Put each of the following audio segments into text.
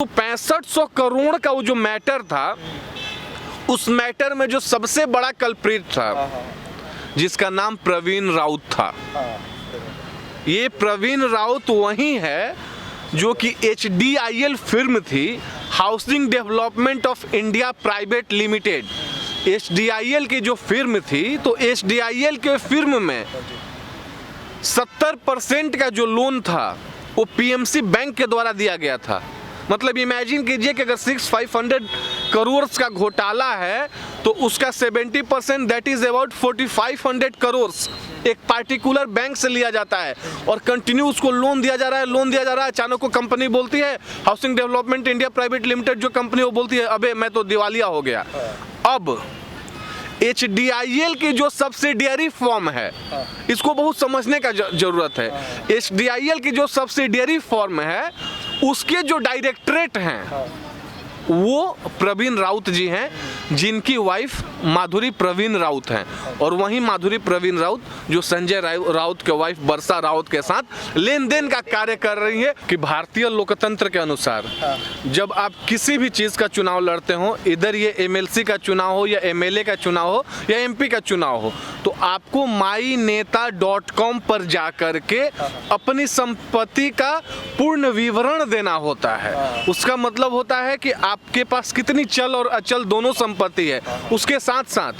तो 6500 करोड़ का वो जो मैटर था, उस मैटर में जो सबसे बड़ा कल्प्रिट था, जिसका नाम प्रवीण राउत था। ये प्रवीण राउत वही है जो कि HDIL फिर्म थी, housing development of India private limited. HDIL की जो फिर्म थी, तो HDIL के फिर्म में 70% का जो लोन था वो PMC बैंक के द्वारा दिया गया था। मतलब इमेजिन कीजिए कि अगर 6500 करोड़ का घोटाला है तो उसका 70% दैट इज अबाउट 4500 करोड़ एक पार्टिकुलर बैंक से लिया जाता है और कंटिन्यू उसको लोन दिया जा रहा है। अचानक को कंपनी बोलती है, housing development India private limited जो कंपनी, वो बोलती है अबे मैं तो दिवालिया हो गया। अब HDIL की जो सब्सिडियरी फॉर्म है, इसको बहुत समझने का जरूरत है। HDIL की जो सब्सिडियरी फॉर्म है, उसके जो डायरेक्टरेट हैं वो प्रवीण राउत जी हैं, जिनकी वाइफ माधुरी प्रवीण राउत हैं। और वहीं माधुरी प्रवीण राउत जो संजय राउत के वाइफ वर्षा राउत के साथ लेन देन का कार्य कर रही है। कि भारतीय लोकतंत्र के अनुसार जब आप किसी भी चीज़ का चुनाव लड़ते हो, इधर ये MLC का चुनाव हो या MLA का चुनाव हो या MP का चुनाव हो, तो आपको myNeta.com पर जा कर के अपनी संपत्ति का पूर्ण विवरण देना होता है। उसका मतलब होता है कि आपके पास कितनी चल और अचल दोनों संपत्ति है। उसके साथ साथ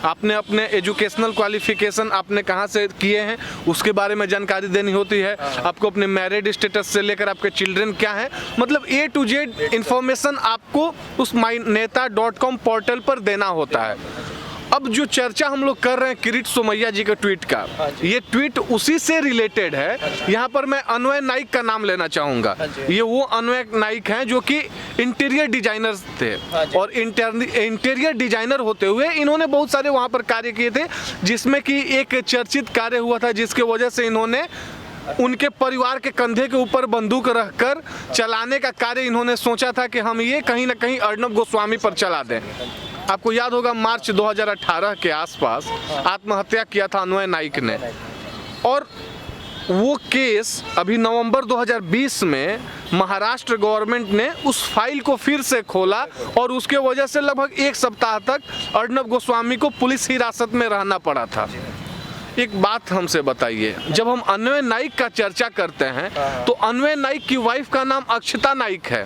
आपने अपने एजुकेशनल क्वालिफिकेशन आपने कहाँ से किए हैं उसके बारे में जानकारी देनी होती है। आपको अपने मैरिड स्टेटस से लेकर आपके चिल्ड्रन क्या है, मतलब A to Z इंफॉर्मेशन आपको उस myNeta.com पोर्टल पर देना होता है। अब जो चर्चा हम लोग कर रहे हैं किरीट सोमैया जी के ट्वीट का, ये ट्वीट उसी से रिलेटेड है। यहाँ पर मैं अन्वय नाइक का नाम लेना चाहूँगा। ये वो अन्वय नाइक हैं जो कि इंटीरियर डिजाइनर थे और इंटीरियर डिजाइनर होते हुए इन्होंने बहुत सारे वहाँ पर कार्य किए थे, जिसमें कि एक चर्चित कार्य हुआ था जिसके वजह से इन्होंने उनके परिवार के कंधे के ऊपर बंदूक रखकर चलाने का कार्य इन्होंने सोचा था कि हम ये कहीं ना कहीं अर्नब गोस्वामी पर चला दें। आपको याद होगा मार्च 2018 के आसपास आत्महत्या किया था अन्वय नाइक ने, और वो केस अभी नवंबर 2020 में महाराष्ट्र गवर्नमेंट ने उस फाइल को फिर से खोला और उसके वजह से लगभग एक सप्ताह तक अर्नब गोस्वामी को पुलिस हिरासत में रहना पड़ा था। एक बात हमसे बताइए, जब हम अन्वय नाइक का चर्चा करते हैं तो अन्वय नाइक की वाइफ का नाम अक्षता नाइक है,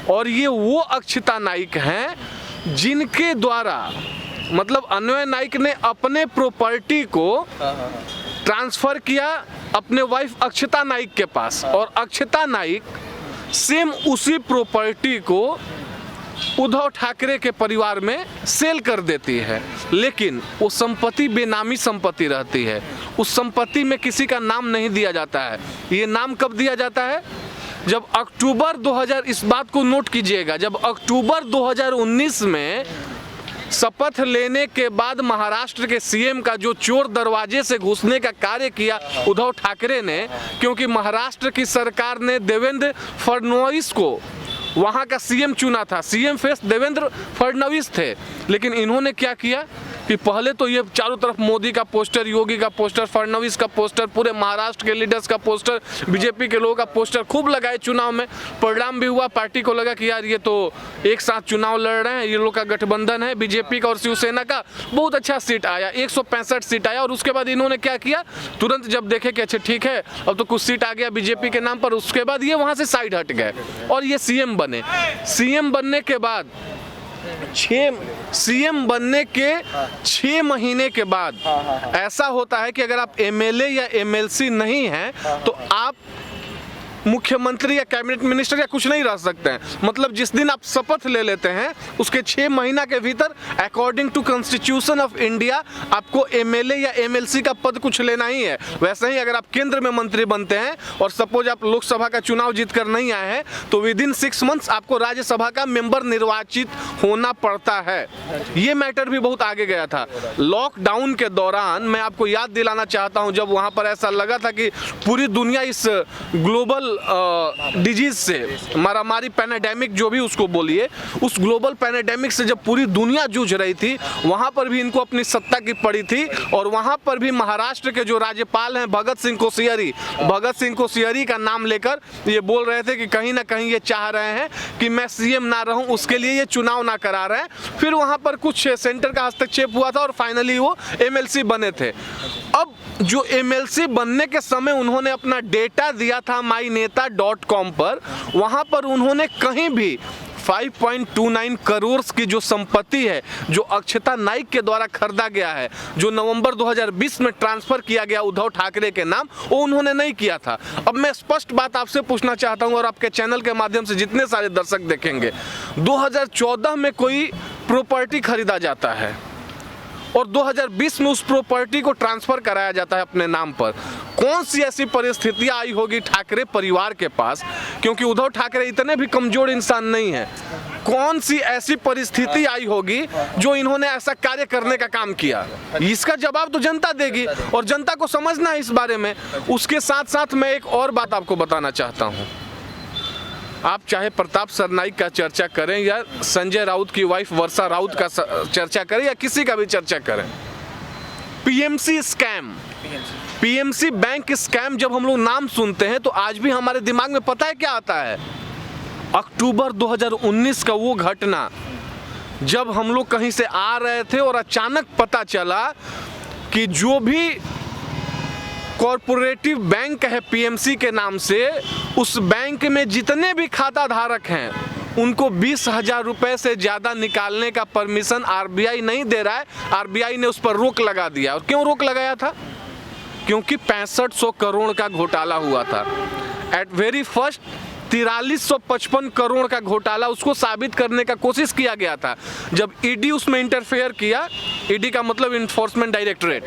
और ये वो अक्षता नाइक हैं जिनके द्वारा मतलब अन्वय नाइक ने अपने प्रॉपर्टी को ट्रांसफर किया अपने वाइफ अक्षता नाइक के पास, और अक्षता नाइक सेम उसी प्रॉपर्टी को उद्धव ठाकरे के परिवार में सेल कर देती है। लेकिन वो संपत्ति बेनामी संपत्ति रहती है, उस संपत्ति में किसी का नाम नहीं दिया जाता है। ये नाम कब दिया जाता है? जब अक्टूबर 2000, इस बात को नोट कीजिएगा, जब अक्टूबर 2019 में शपथ लेने के बाद महाराष्ट्र के CM का जो चोर दरवाजे से घुसने का कार्य किया उद्धव ठाकरे ने, क्योंकि महाराष्ट्र की सरकार ने देवेंद्र फडणवीस को वहाँ का CM चुना था। CM फेस देवेंद्र फडणवीस थे, लेकिन इन्होंने क्या किया कि पहले तो ये चारों तरफ मोदी का पोस्टर, योगी का पोस्टर, फडणवीस का पोस्टर, पूरे महाराष्ट्र के लीडर्स का पोस्टर, BJP के लोगों का पोस्टर खूब लगाए चुनाव में। परिणाम भी हुआ, पार्टी को लगा कि यार ये तो एक साथ चुनाव लड़ रहे हैं, ये लोग का गठबंधन है BJP का और शिवसेना का, बहुत अच्छा सीट आया, 165 सीट आया। और उसके बाद इन्होंने क्या किया, तुरंत जब देखे कि अच्छा ठीक है अब तो कुछ सीट आ गया BJP के नाम पर, उसके बाद ये वहाँ से साइड हट गए और ये CM बने। CM बनने के बाद CM बनने के 6 महीने के बाद ऐसा होता है कि अगर आप MLA या MLC नहीं हैं तो आप मुख्यमंत्री या कैबिनेट मिनिस्टर या कुछ नहीं रह सकते हैं। मतलब जिस दिन आप शपथ ले लेते हैं उसके 6 महीना के भीतर according to constitution of India आपको MLA या MLC का पद कुछ लेना ही है। वैसे ही अगर आप केंद्र में मंत्री बनते हैं और सपोज आप लोकसभा का चुनाव जीत कर नहीं आए हैं तो विद इन 6 मंथ्स आपको राज्यसभा का मेंबर निर्वाचित होना पड़ता है। ये मैटर भी बहुत आगे गया था। लॉकडाउन के दौरान मैं आपको याद दिलाना चाहता हूं, जब वहां पर ऐसा लगा था कि पूरी दुनिया इस ग्लोबल डिजीज से, महामारी पैंडेमिक जो भी उसको बोलिए, उस ग्लोबल पैंडेमिक से जब पूरी दुनिया जूझ रही थी, वहां पर भी इनको अपनी सत्ता की पड़ी थी। और वहां पर भी महाराष्ट्र के जो राज्यपाल हैं भगत सिंह कोश्यारी का नाम लेकर ये बोल रहे थे कि कहीं ना कहीं ये चाह रहे हैं कि मैं सीएम ना रहूं, उसके लिए ये चुनाव ना करा रहे हैं। फिर वहां पर कुछ सेंटर का हस्तक्षेप हुआ था और फाइनली वो एमएलसी बने थे। अब जो एमएलसी बनने के समय उन्होंने अपना डेटा दिया था myNeta.com पर, वहां पर उन्होंने कहीं भी 5.29 करोड़ की जो संपत्ति है, जो अक्षता नाइक के द्वारा खरीदा गया है, जो नवंबर 2020 में ट्रांसफर किया गया उद्धव ठाकरे के नाम, वो उन्होंने नहीं किया था। अब मैं स्पष्ट बात आपसे पूछना चाहता हूं और आपके चैनल के माध्यम से जितने सारे दर्शक देखेंगे, 2014 में कोई प्रॉपर्टी खरीदा जाता है और 2020 में उस प्रॉपर्टी को ट्रांसफर कराया जाता है अपने नाम पर। कौन सी ऐसी परिस्थितियां आई होगी ठाकरे परिवार के पास, क्योंकि उद्धव ठाकरे इतने भी कमजोर इंसान नहीं है, कौन सी ऐसी परिस्थिति आई होगी जो इन्होंने ऐसा कार्य करने का काम किया? इसका जवाब तो जनता देगी और जनता को समझना है इस बारे में। उसके साथ साथ मैं एक और बात आपको बताना चाहता हूँ। आप चाहे प्रताप सरनाईक का चर्चा करें या संजय राउत की वाइफ वर्षा राउत का चर्चा करें या किसी का भी चर्चा करें, PMC scam, PMC bank scam जब हम लोग नाम सुनते हैं तो आज भी हमारे दिमाग में पता है क्या आता है? अक्टूबर 2019 का वो घटना, जब हम लोग कहीं से आ रहे थे और अचानक पता चला कि जो भी कॉर्पोरेटिव बैंक है पीएमसी के नाम से, उस बैंक में जितने भी खाता धारक हैं उनको 20,000 रुपए से ज़्यादा निकालने का परमिशन आरबीआई नहीं दे रहा है। आरबीआई ने उस पर रोक लगा दिया। और क्यों रोक लगाया था? क्योंकि 6500 करोड़ का घोटाला हुआ था। एट वेरी फर्स्ट 4355 करोड़ का घोटाला, उसको साबित करने का कोशिश किया गया था। जब ईडी उसमें इंटरफेयर किया, ईडी का मतलब इन्फोर्समेंट डायरेक्टोरेट,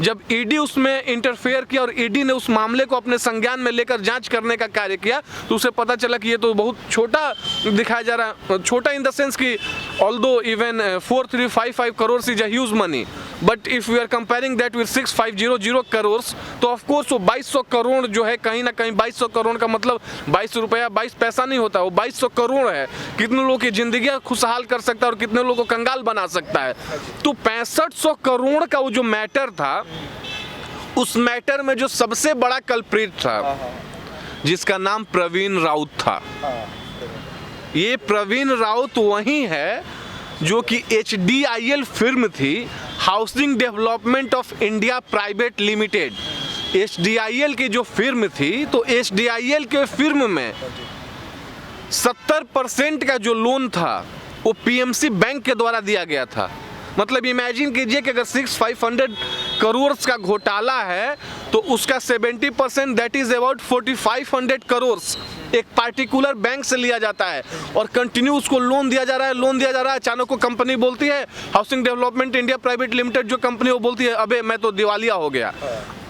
जब ईडी उसमें इंटरफेयर किया और ईडी ने उस मामले को अपने संज्ञान में लेकर जांच करने का कार्य किया, तो उसे पता चला कि ये तो बहुत छोटा दिखाया जा रहा है। छोटा इन द सेंस कि although even 4355 crore is a huge money, but if we are comparing that with 6500 crore, तो ऑफ कोर्स वो 2200 करोड़ जो है, कहीं ना कहीं 2200 करोड़ का मतलब 22 रुपया 22 पैसा नहीं होता, वो 2200 करोड़ है। कितने लोगों की जिंदगी खुशहाल कर सकता है और कितने लोगों को कंगाल बना सकता है। तो 6500 करोड़ का वो जो मैटर था, उस मैटर में जो सबसे बड़ा कल्प्रिट था, जिसका नाम प्रवीण राउत था। ये प्रवीण राउत वही है जो कि HDIL फिर्म थी, housing development of India private limited. HDIL की जो फिर्म थी, तो HDIL के फिर्म में 70% का जो लोन था वो पीएमसी बैंक के द्वारा दिया गया था। मतलब इमेजिन कीजिए कि अगर 6500 करोड़ का घोटाला है तो उसका 70% दैट इज अबाउट 4500 करोड़ एक पार्टिकुलर बैंक से लिया जाता है और कंटिन्यू उसको लोन दिया जा रहा है। अचानक को कंपनी बोलती है, housing development India private limited जो कंपनी, वो बोलती है अबे मैं तो दिवालिया हो गया।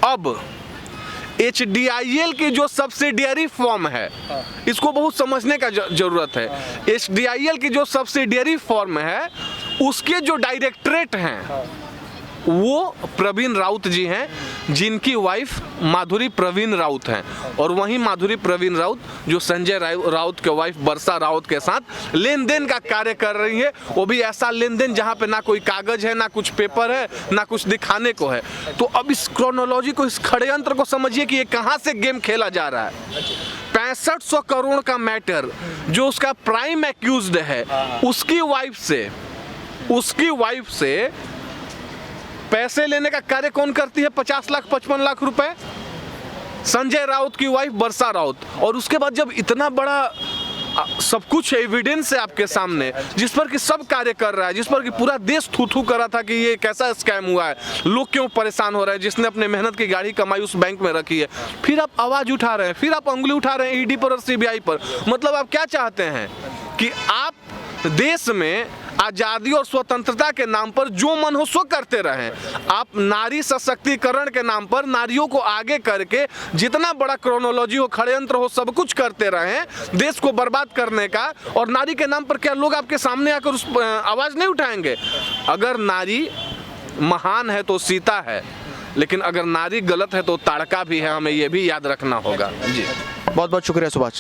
अब HDIL की जो सब्सिडियरी फॉर्म है, इसको बहुत समझने का जरूरत है। HDIL की जो सब्सिडियरी फॉर्म है, उसके जो डायरेक्टरेट हैं वो प्रवीण राउत जी हैं, जिनकी वाइफ माधुरी प्रवीण राउत हैं। और वहीं माधुरी प्रवीण राउत जो संजय राउत के वाइफ वर्षा राउत के साथ लेन देन का कार्य कर रही है, वो भी ऐसा लेन देन जहां पे ना कोई कागज है, ना कुछ पेपर है, ना कुछ दिखाने को है। तो अब इस क्रोनोलॉजी को, इस षड्यंत्र को समझिए कि ये कहां से गेम खेला जा रहा है। 6500 करोड़ का मैटर जो उसका प्राइम एक्यूज्ड है, उसकी वाइफ से पैसे लेने का कार्य कौन करती है? 50 लाख 55 लाख रुपए संजय राउत की वाइफ वर्षा राउत। और उसके बाद जब इतना बड़ा सब कुछ एविडेंस है आपके सामने, जिस पर कि सब कार्य कर रहा है, जिस पर कि पूरा देश थू कर रहा था कि ये कैसा स्कैम हुआ है, लोग क्यों परेशान हो रहे हैं, जिसने अपने मेहनत की गाड़ी कमाई उस बैंक में रखी है, फिर आप आवाज उठा रहे हैं, फिर आप उंगली उठा रहे हैं ईडी पर और सीबीआई पर। मतलब आप क्या चाहते हैं कि आप देश में आज़ादी और स्वतंत्रता के नाम पर जो मन हो सो करते रहें। आप नारी सशक्तिकरण के नाम पर नारियों को आगे करके जितना बड़ा क्रोनोलॉजी हो, षड्यंत्र हो, सब कुछ करते रहें देश को बर्बाद करने का। और नारी के नाम पर क्या लोग आपके सामने आकर उस आवाज़ नहीं उठाएंगे? अगर नारी महान है तो सीता है, लेकिन अगर नारी गलत है तो ताड़का भी है, हमें ये भी याद रखना होगा। जी बहुत बहुत शुक्रिया सुभाष।